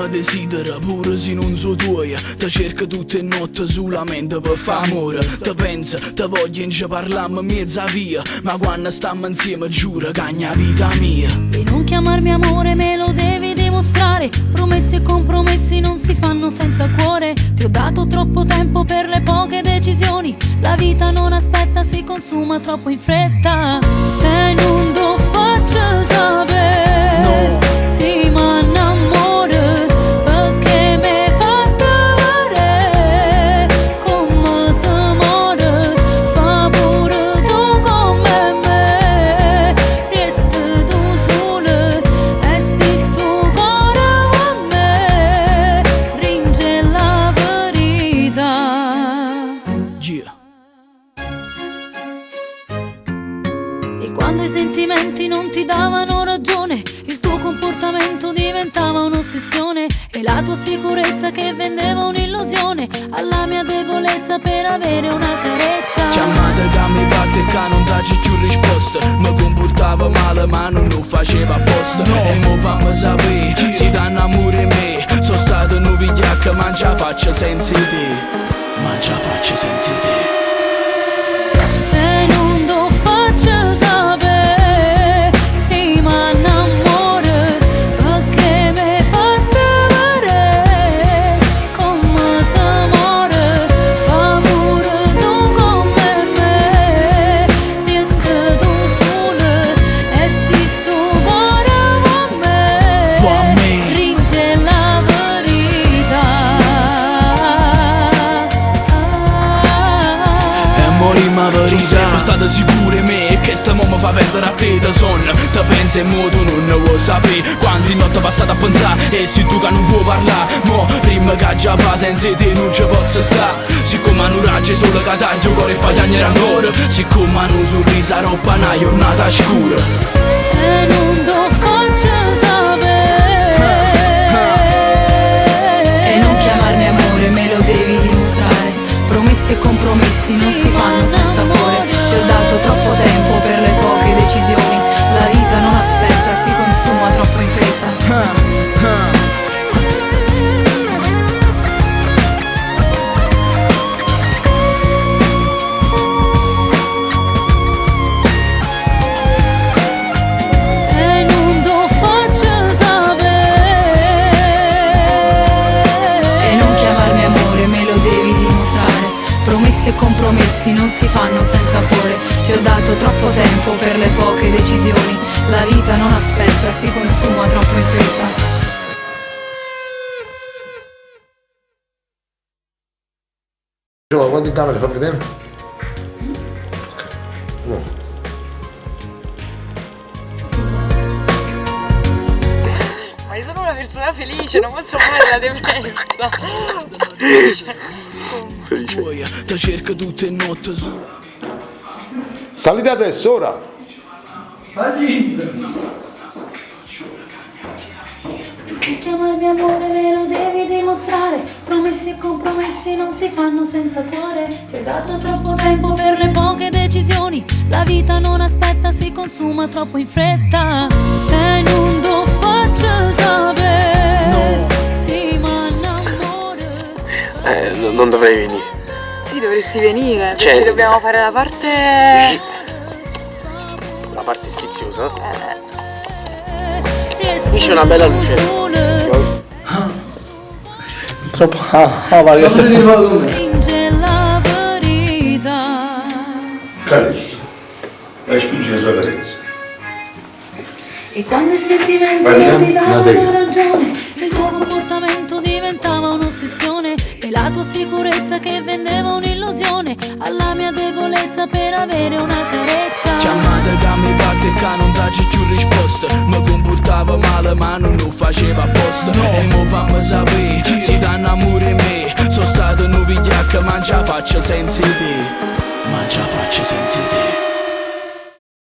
mi desidera pure se non so tuoi. Ti cerco tutte le notti sulla mente per fare amore. Ti penso, ti voglio in parlarmi mezza via, ma quando stiamo insieme giuro che è vita mia. E non chiamarmi amore, me lo devi dimostrare. Promessi e compromessi non si fanno senza cuore. Ti ho dato troppo tempo per le poche decisioni. La vita non aspetta, si consuma troppo in fretta. E non lo faccio sapere, no. Si m'annamora perché mi fa trovare come si muore. Fa pure tu come me, resta tu sola e si sto cuore a me, ringe la verità. Yeah. E quando i sentimenti non ti davano ragione, il tuo comportamento diventava un'ossessione. E la tua sicurezza che vendeva un'illusione alla mia debolezza per avere una carezza. Chiamate che mi fatte e che non dacci più risposta. Mi comportava male ma non lo faceva apposta, no. E mo fammi sapere, si danno amore me. Sono stato un vigliacco ma ce la faccio senza te. Ma ce la faccio senza te. E non lo faccio sapere, si m'annamora perché mi fa trovare come si muore. Fa pure tu come me, resta tu sola e si sto cuore a me, ringe la verità. Ma sono sempre stata sicura in me, che sta mo mi fa perdere a te da sonno. Ti pensi in modo non ne vuoi sapere. Quanti notti passate a pensare e se tu che non vuoi parlare. Mo prima che già fa senza te non ci posso stare. Siccome non raggi solo che taglio il cuore e fa piangere ancora. Siccome non sorriso a roba una giornata scura. E non lo faccio sapere, e non chiamarmi amore, me lo devi dimostrare. Promessi e compromessi non si fanno senza cuore. Ti ho dato troppo tempo per le poche decisioni. La vita non aspetta, si consuma troppo in fretta. e non lo faccio sapere, E non chiamarmi amore, me lo devi dimostrare. Promessi e compromessi non si fanno senza cuore. Ti ho dato troppo tempo per le poche decisioni. La vita non aspetta, si consuma troppo in fretta. Giova, quanti camere fa vedere? Ma io sono una persona felice, non posso fare la depressa. Felice. Ti cerco tutte le notti su. Salite adesso, ora! chiamarmi amore, me lo devi dimostrare. Promessi e compromessi non si fanno senza cuore. Ti ho dato troppo tempo per le poche decisioni. La vita non aspetta, si consuma troppo in fretta. E non lo faccio sapere, no. Sì, ma innamore. Non dovrei venire. Sì, dovresti venire, Cioè, perché dobbiamo fare la parte... La parte sfiziosa? Qui c'è una bella luce. Troppo... vai, Stringe la verità. Carezza, respinge le sue carezze. E quando i sentimenti Guarda, non ti davano Natale. ragione, il tuo comportamento diventava un'ossessione. E la tua sicurezza che vendeva un'illusione alla mia debolezza per avere una carezza. Chiamate che mi fatte e che non dacci più risposta. Mi comportava male ma non lo faceva apposta, no. E mo fammi sapere, si danno amore me. Sono stato un vigliacco ma ce la faccio senza te. Ma ce la faccio senza te.